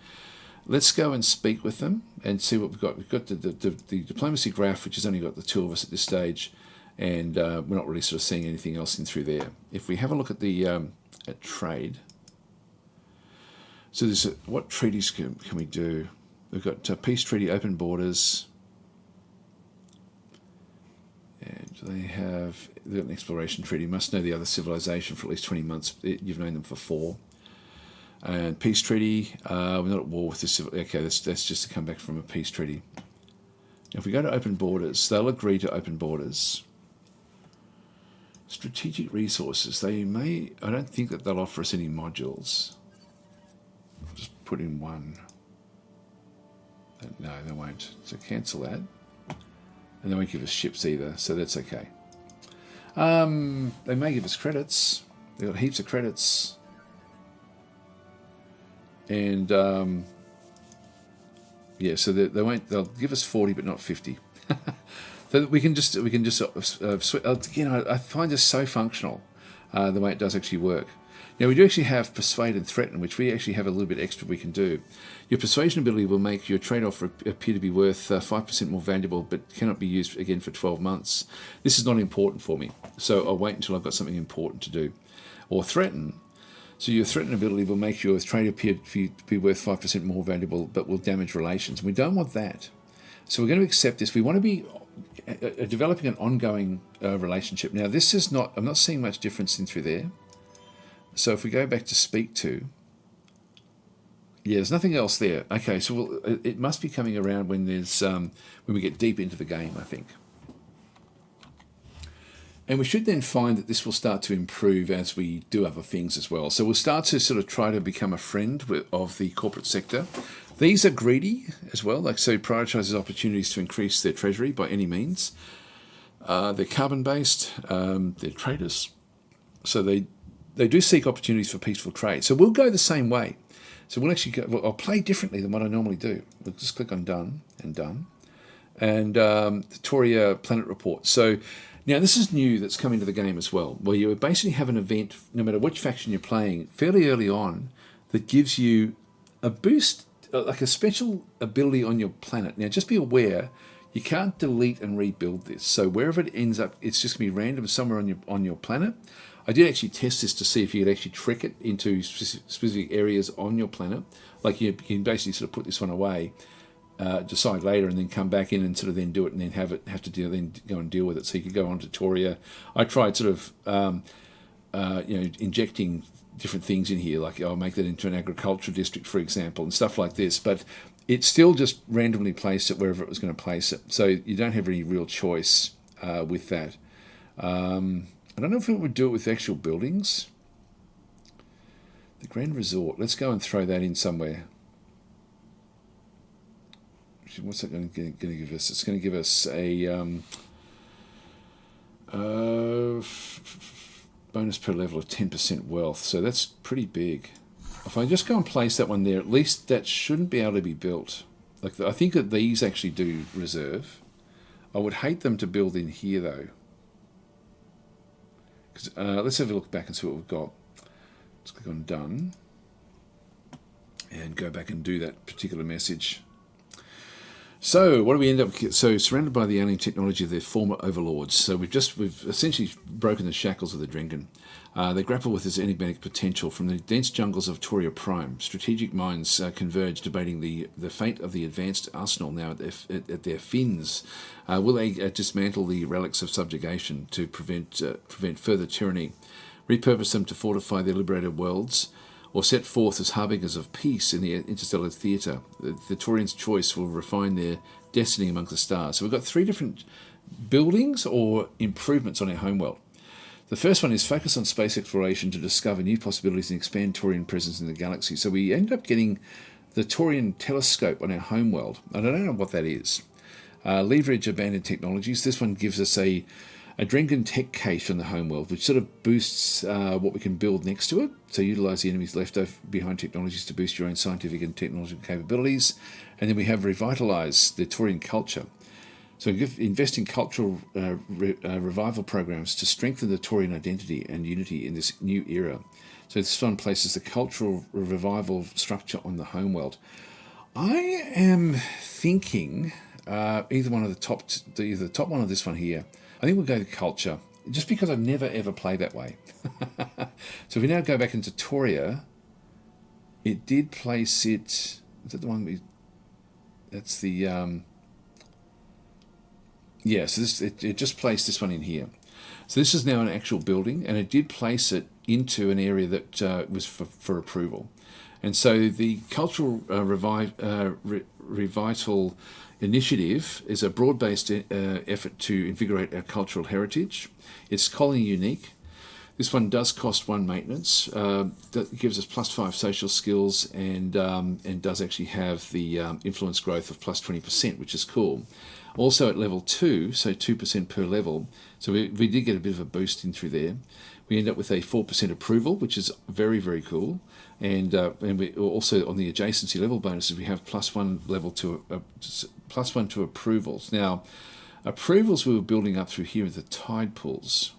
Let's go and speak with them and see what we've got. We've got the diplomacy graph, which has only got the 2 of us at this stage. And we're not really sort of seeing anything else in through there. If we have a look at the at trade, so there's what treaties can we do? We've got peace treaty, open borders, and they've got an exploration treaty. Must know the other civilization for at least 20 months. You've known them for 4. And peace treaty, we're not at war with this. Okay, that's just to come back from a peace treaty. Now, if we go to open borders, they'll agree to open borders. Strategic resources, they may, I don't think that they'll offer us any modules. I'll just put in 1. No, they won't. So cancel that. And they won't give us ships either, so that's okay. They may give us credits. They've got heaps of credits. And, yeah, so they won't, they'll give us 40 but not 50. So we can just again, I find this so functional, the way it does actually work. Now we do actually have persuade and threaten, which we actually have a little bit extra we can do. Your persuasion ability will make your trade-off appear to be worth 5% more valuable, but cannot be used again for 12 months. This is not important for me, so I'll wait until I've got something important to do. Or threaten. So your threaten ability will make your trade appear to be worth 5% more valuable, but will damage relations. And we don't want that. So we're going to accept this. We want to be developing an ongoing relationship. Now this is not, I'm not seeing much difference in through there. So if we go back to speak to, yeah, there's nothing else there. Okay, so it must be coming around when there's when we get deep into the game, I think. And we should then find that this will start to improve as we do other things as well. So we'll start to sort of try to become a friend of the corporate sector. These are greedy as well, like so prioritises opportunities to increase their treasury by any means. They're carbon-based, they're traders. So they do seek opportunities for peaceful trade. So we'll go the same way. So we'll actually go, I'll play differently than what I normally do. We'll just click on done and done. And the Toria Planet Report. So now this is new that's come into the game as well, where you basically have an event, no matter which faction you're playing, fairly early on, that gives you a boost, like a special ability on your planet. Now just be aware, you can't delete and rebuild this. So wherever it ends up, it's just going to be random somewhere on your planet. I did actually test this to see if you could actually trick it into specific areas on your planet. Like you can basically sort of put this one away, decide later, and then come back in and sort of then do it, and then have to then go and deal with it. So you could go on to Toria. I tried sort of injecting different things in here, like I'll make that into an agricultural district, for example, and stuff like this. But it still just randomly placed it wherever it was going to place it. So you don't have any real choice with that. I don't know if it would do it with actual buildings. The Grand Resort. Let's go and throw that in somewhere. What's that going to give us? It's going to give us a bonus per level of 10% wealth. So that's pretty big. If I just go and place that one there, at least that shouldn't be able to be built. Like I think that these actually do reserve. I would hate them to build in here though. Let's have a look back and see what we've got. Let's click on done and go back and do that particular message. So what do we end up? So surrounded by the alien technology of their former overlords. So we've essentially broken the shackles of the Drengen. They grapple with this enigmatic potential from the dense jungles of Toria Prime. Strategic minds converge, debating the fate of the advanced arsenal now at their fins. Will they dismantle the relics of subjugation to prevent further tyranny, repurpose them to fortify their liberated worlds, or set forth as harbingers of peace in the interstellar theatre. The Taurians' choice will refine their destiny among the stars. So we've got 3 different buildings or improvements on our homeworld. The first one is focus on space exploration to discover new possibilities and expand Taurian presence in the galaxy. So we end up getting the Taurian telescope on our homeworld. I don't know what that is. Leverage abandoned technologies. This one gives us a Drengen tech cache on the homeworld, which sort of boosts what we can build next to it. So utilize the enemy's left behind technologies to boost your own scientific and technological capabilities. And then we have revitalize the Taurian culture. So invest in cultural revival programs to strengthen the Taurian identity and unity in this new era. So this one places the cultural revival structure on the homeworld. I am thinking either the top one or this one here. I think we'll go with culture, just because I've never ever played that way. So if we now go back into Tauria, it did place it. Is that the one we? That's the. Yeah, so it just placed this one in here. So this is now an actual building, and it did place it into an area that was for approval. And so the cultural revital initiative is a broad-based effort to invigorate our cultural heritage. It's colony unique. This one does cost 1 maintenance. That gives us +5 social skills, and does actually have the influence growth of +20%, which is cool. Also at level 2, so 2% per level. So we did get a bit of a boost in through there. We end up with a 4% approval, which is very, very cool. And we also on the adjacency level bonuses, we have +1 level to +1 to approvals. Now, approvals we were building up through here with the tide pools.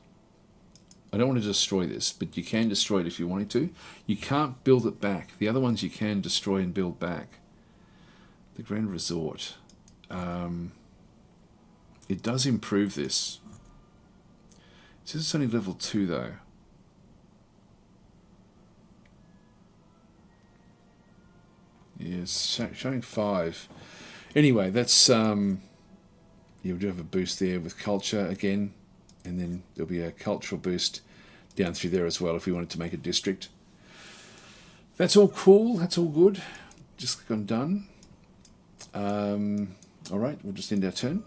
I don't want to destroy this, but you can destroy it if you wanted to. You can't build it back. The other ones you can destroy and build back. The Grand Resort. It does improve this. It says it's only level 2 though. Yes, showing 5. Anyway, that's we do have a boost there with culture again, and then there'll be a cultural boost down through there as well if we wanted to make a district. That's all cool. That's all good. Just click on done. All right, we'll just end our turn.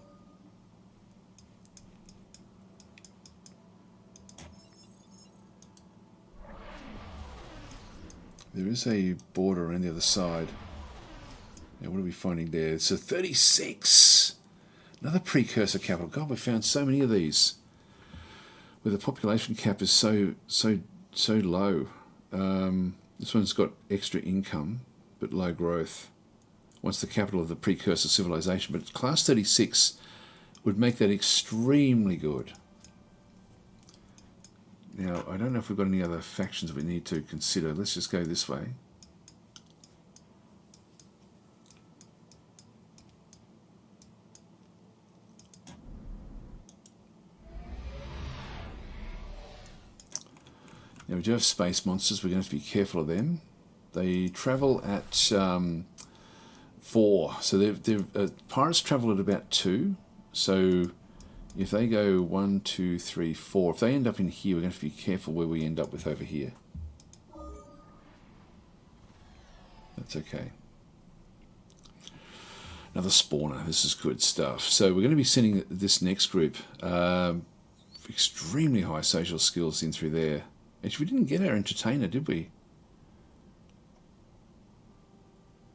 There is a border on the other side. Now, what are we finding there? It's a 36. Another precursor capital. God, we found so many of these. Where the population cap is so low. This one's got extra income, but low growth. Once the capital of the precursor civilization. But class 36 would make that extremely good. Now, I don't know if we've got any other factions we need to consider. Let's just go this way. Now, we do have space monsters. We're going to have to be careful of them. They travel at 4. So pirates travel at about 2. So if they go 1, 2, 3, 4, if they end up in here, we're going to have to be careful where we end up with over here. That's okay. Another spawner. This is good stuff. So we're going to be sending this next group extremely high social skills in through there. Actually, we didn't get our entertainer, did we?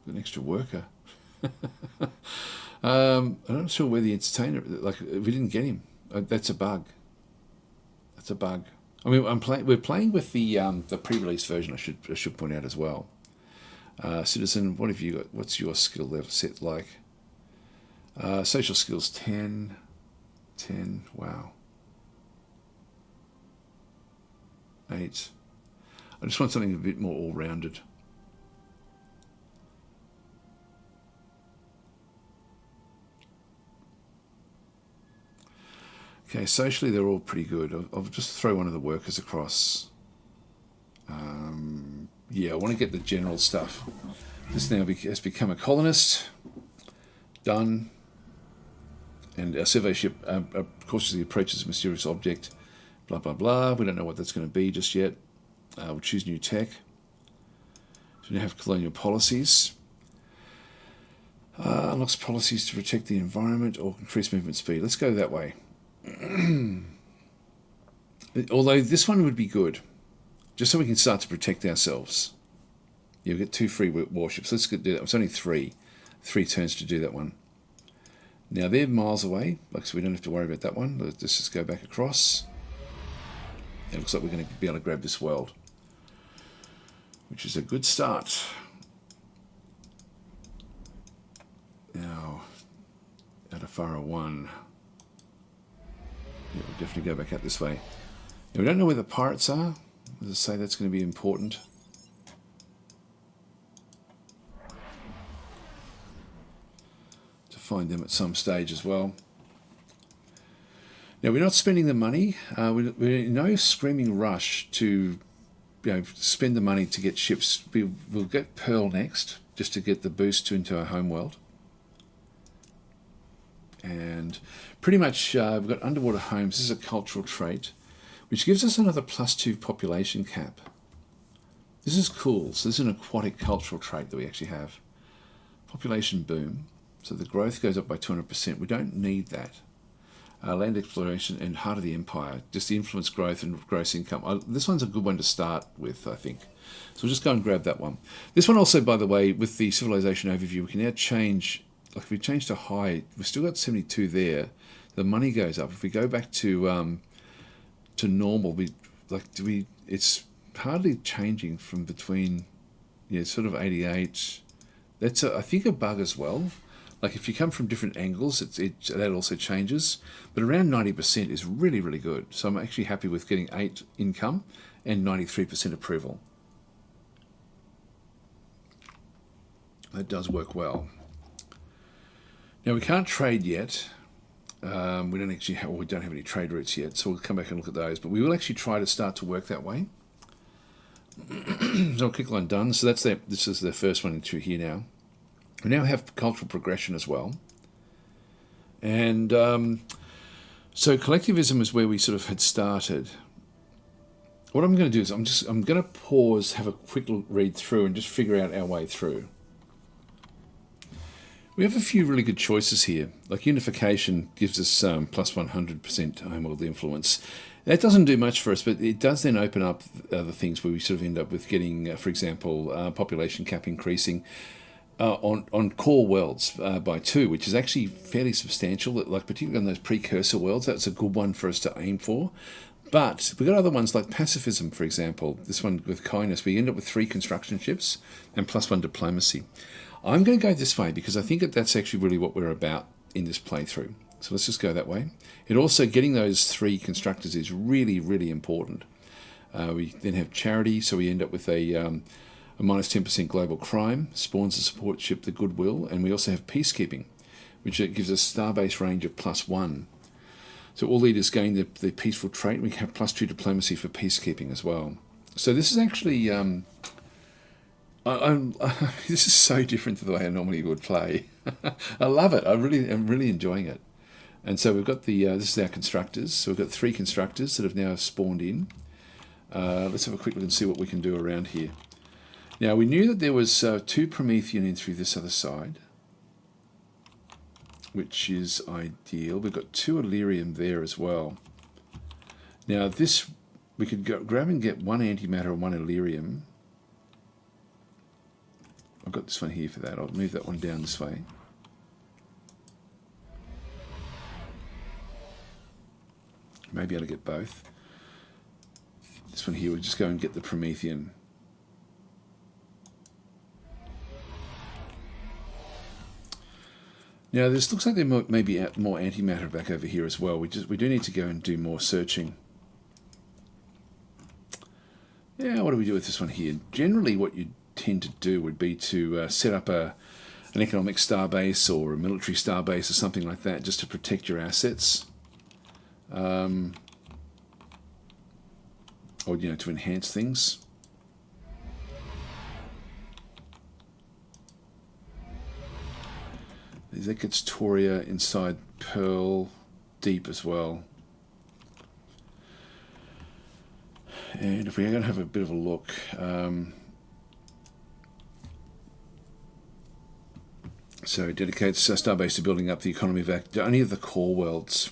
An extra worker. I'm not sure where the entertainer. Like, we didn't get him. That's a bug. That's a bug. I mean, we're playing with the pre-release version. I should point out as well. Citizen, what have you got? What's your skill level set like? Social skills 10. Wow. 8. I just want something a bit more all-rounded. Okay, socially they're all pretty good. I'll just throw one of the workers across. Yeah, I want to get the general stuff. This now has become a colonist. Done. And our survey ship cautiously approaches a mysterious object. Blah, blah, blah. We don't know what that's going to be just yet. We'll choose new tech. So we now have colonial policies. Unlocks policies to protect the environment or increase movement speed. Let's go that way. Although this one would be good, just so we can start to protect ourselves. Yeah, we get 2 free warships. Let's do that. It's only 3 turns to do that one. Now they're miles away, so we don't have to worry about that one. Let's just go back across. It looks like we're going to be able to grab this world, which is a good start. Now, Adafara 1. Yeah, we'll definitely go back out this way. Now, we don't know where the pirates are. As I say, that's going to be important. To find them at some stage as well. Now, we're not spending the money. We're in no screaming rush to spend the money to get ships. We'll get Pearl next, just to get the boost into our homeworld. And pretty much we've got underwater homes. This is a cultural trait, which gives us another +2 population cap. This is cool. So this is an aquatic cultural trait that we actually have. Population boom. So the growth goes up by 200%. We don't need that. Land exploration and heart of the empire. Just the influence growth and gross income. This one's a good one to start with, I think. So we'll just go and grab that one. This one also, by the way, with the civilization overview, we can now change. Like if we change to high, we've still got 72 there. The money goes up. If we go back to normal, it's hardly changing from between, sort of 88. That's I think a bug as well. Like if you come from different angles, that also changes. But around 90% is really, really good. So I'm actually happy with getting 8 income and 93% approval. That does work well. Now we can't trade yet. We don't have any trade routes yet, so we'll come back and look at those. But we will actually try to start to work that way. So I'll click on done. So this is the first one into here now. We now have cultural progression as well. And so collectivism is where we sort of had started. What I'm going to do is I'm going to pause, have a quick read through and just figure out our way through. We have a few really good choices here. Like unification gives us plus 100% homeworld influence. That doesn't do much for us, but it does then open up other things where we sort of end up with getting, for example, population cap increasing on core worlds by 2, which is actually fairly substantial. Like particularly on those precursor worlds, that's a good one for us to aim for. But we've got other ones like pacifism, for example. This one with kindness, we end up with 3 construction ships and +1 diplomacy. I'm going to go this way because I think that's actually really what we're about in this playthrough. So let's just go that way. It also, getting those 3 constructors is really, really important. We then have charity, so we end up with a minus 10% global crime, spawns a support ship, the goodwill, and we also have peacekeeping, which gives us starbase range of +1. So all leaders gain the peaceful trait. We have +2 diplomacy for peacekeeping as well. So this is actually... this is so different to the way I normally would play. I love it. I'm really enjoying it. And so we've got this is our constructors. So we've got 3 constructors that have now spawned in. Let's have a quick look and see what we can do around here. Now we knew that there was 2 Promethean in through this other side, which is ideal. We've got 2 Illyrium there as well. Now this, we could grab and get 1 antimatter and 1 Illyrium. I've got this one here for that. I'll move that one down this way. Maybe I'll get both. This one here, we'll just go and get the Promethean. Now this looks like there may be more antimatter back over here as well. We do need to go and do more searching. Yeah, what do we do with this one here? Generally what you tend to do would be to set up an economic starbase or a military starbase or something like that, just to protect your assets, or to enhance things. That gets Toria inside Pearl deep as well. And if we're going to have a bit of a look, So it dedicates Starbase to building up the economy of only of the core worlds.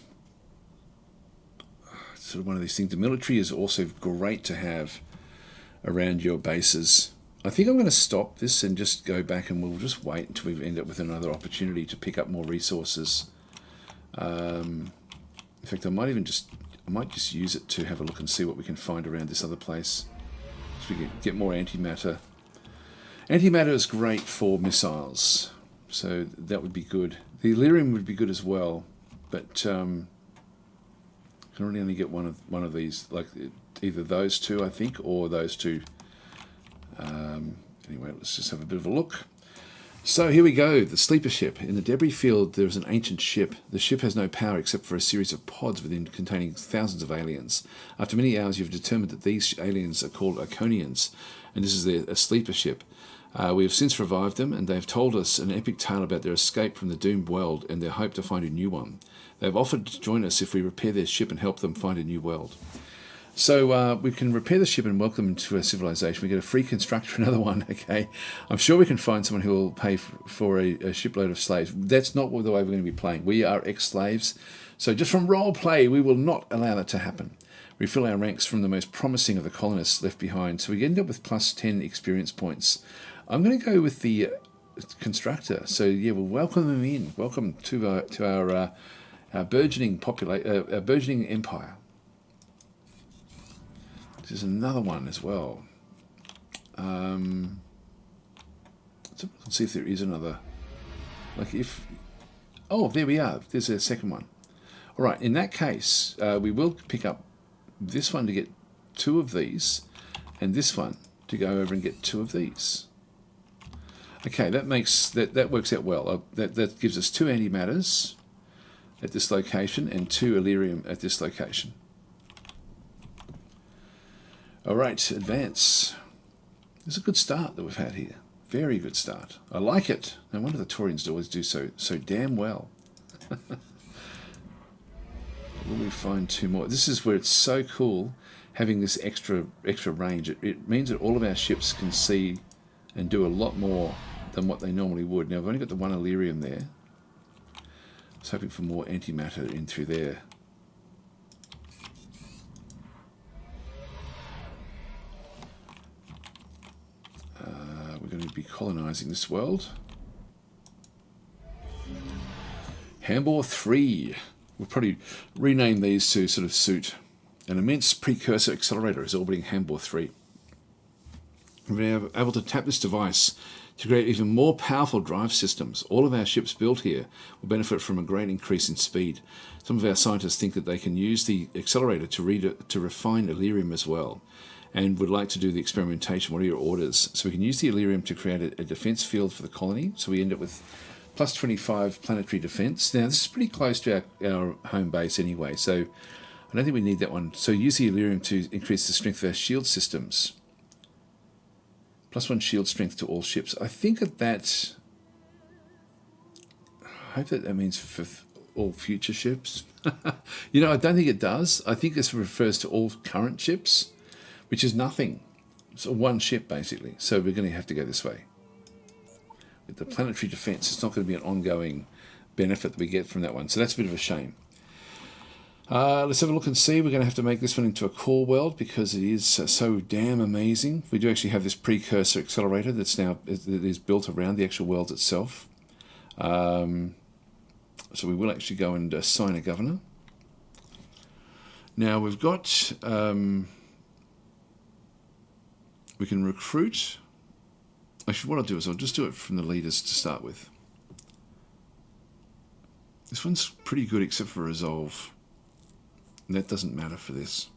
It's sort of one of these things. The military is also great to have around your bases. I think I'm going to stop this and just go back, and we'll just wait until we end up with another opportunity to pick up more resources. In fact, I might just use it to have a look and see what we can find around this other place, so we can get more antimatter. Antimatter is great for missiles, so that would be good. The Illyrium would be good as well, but can really only get one of these, like either those two, I think, or those two. Anyway, let's just have a bit of a look. So here we go, the sleeper ship. In the debris field, there is an ancient ship. The ship has no power except for a series of pods within containing thousands of aliens. After many hours, you've determined that these aliens are called Iconians, and this is a sleeper ship. We have since revived them, and they have told us an epic tale about their escape from the doomed world and their hope to find a new one. They have offered to join us if we repair their ship and help them find a new world. So we can repair the ship and welcome them to our civilization. We get a free construct for another one, okay? I'm sure we can find someone who will pay for a shipload of slaves. That's not the way we're going to be playing. We are ex-slaves. So just from role play, we will not allow that to happen. We fill our ranks from the most promising of the colonists left behind. So we end up with plus 10 experience points. I'm going to go with the constructor. So yeah, we'll welcome them in. Welcome to our burgeoning burgeoning empire. There's another one as well. Let's see if there is another. Oh, there we are. There's a second one. All right. In that case, we will pick up this one to get 2 of these, and this one to go over and get 2 of these. Okay, that works out well. That gives us 2 antimatters at this location and 2 Illyrium at this location. All right, advance. It's a good start that we've had here. Very good start. I like it. No wonder the Taurians always do so damn well. Will we find 2 more? This is where it's so cool having this extra range. It means that all of our ships can see and do a lot more than what they normally would. Now, I've only got the 1 Illyrium there. I was hoping for more antimatter in through there. We're going to be colonizing this world. Hambor 3. We'll probably rename these to sort of suit. An immense precursor accelerator is orbiting Hambor 3. We're able to tap this device to create even more powerful drive systems. All of our ships built here will benefit from a great increase in speed. Some of our scientists think that they can use the accelerator to refine Illyrium as well, and would like to do the experimentation. What are your orders? So we can use the Illyrium to create a defense field for the colony. So we end up with plus 25 planetary defense. Now, this is pretty close to our home base anyway, so I don't think we need that one. So use the Illyrium to increase the strength of our shield systems. Plus 1 shield strength to all ships. I think that I hope that means for all future ships. You know, I don't think it does. I think this refers to all current ships, which is nothing. So 1 ship, basically. So we're going to have to go this way. With the planetary defense, it's not going to be an ongoing benefit that we get from that one. So that's a bit of a shame. Let's have a look and see. We're going to have to make this one into a core world because it is so damn amazing. We do actually have this precursor accelerator that is built around the actual world itself. So we will actually go and assign a governor. Now we've got... we can recruit. Actually, what I'll do is I'll just do it from the leaders to start with. This one's pretty good except for resolve. And that doesn't matter for this.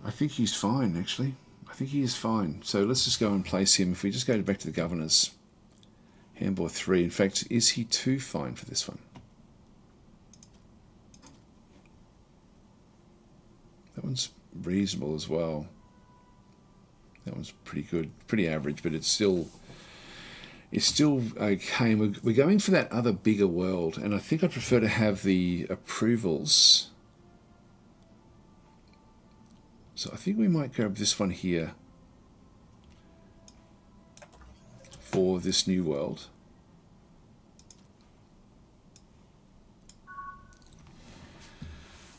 I think he's fine, actually. I think he is fine. So let's just go and place him. If we just go back to the governors. Hambor 3. In fact, is he too fine for this one? That one's reasonable as well. That one's pretty good, pretty average, but it's still okay. We're going for that other bigger world, and I think I prefer to have the approvals. So I think we might grab this one here. for this new world.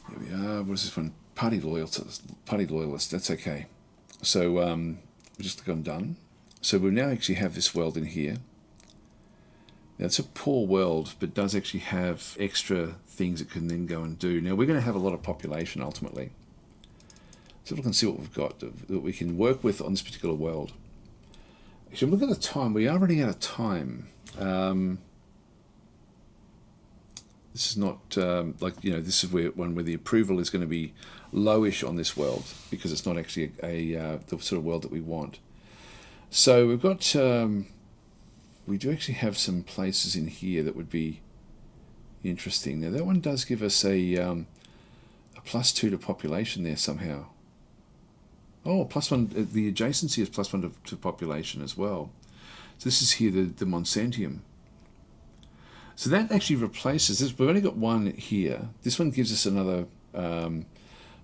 Here we are. What is this one? Party loyalist. That's okay. So we just click on done. So we now actually have this world in here. Now it's a poor world, but does actually have extra things it can then go and do. Now we're going to have a lot of population ultimately. So look and see what we've got that we can work with on this particular world. Actually, look at the time. We are running out of time. This is not like, you know, this is one where the approval is going to be lowish on this world because it's not actually the sort of world that we want. So we've got, we do actually have some places in here that would be interesting. Now that one does give us a +2 to population there somehow. Oh, +1, the adjacency is +1 to population as well. So this is here, the Monsantium. So that actually replaces this. We've only got one here. This one gives us another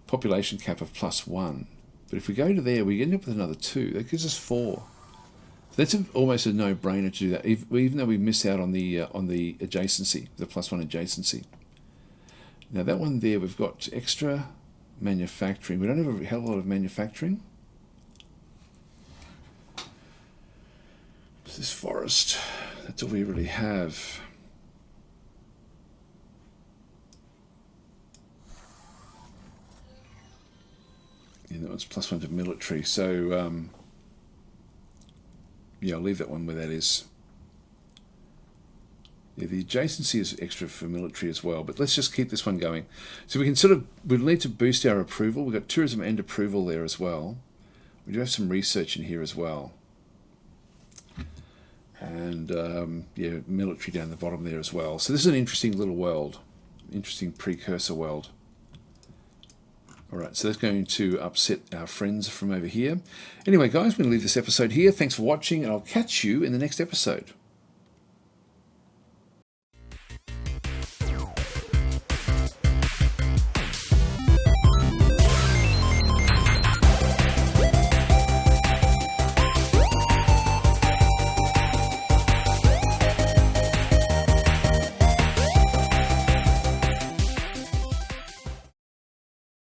population cap of +1. But if we go to there, we end up with another 2. That gives us 4. So that's almost a no-brainer to do that, even though we miss out on the adjacency, the +1 adjacency. Now that one there, we've got extra manufacturing. We don't have a hell of a lot of manufacturing. What's this forest? That's all we really have. And that one's +1 to military. So yeah, I'll leave that one where that is. Yeah, the adjacency is extra for military as well, but let's just keep this one going. So we can we'll need to boost our approval. We've got tourism and approval there as well. We do have some research in here as well. And yeah, military down the bottom there as well. So this is an interesting little world, interesting precursor world. All right, so that's going to upset our friends from over here. Anyway, guys, we're going to leave this episode here. Thanks for watching, and I'll catch you in the next episode.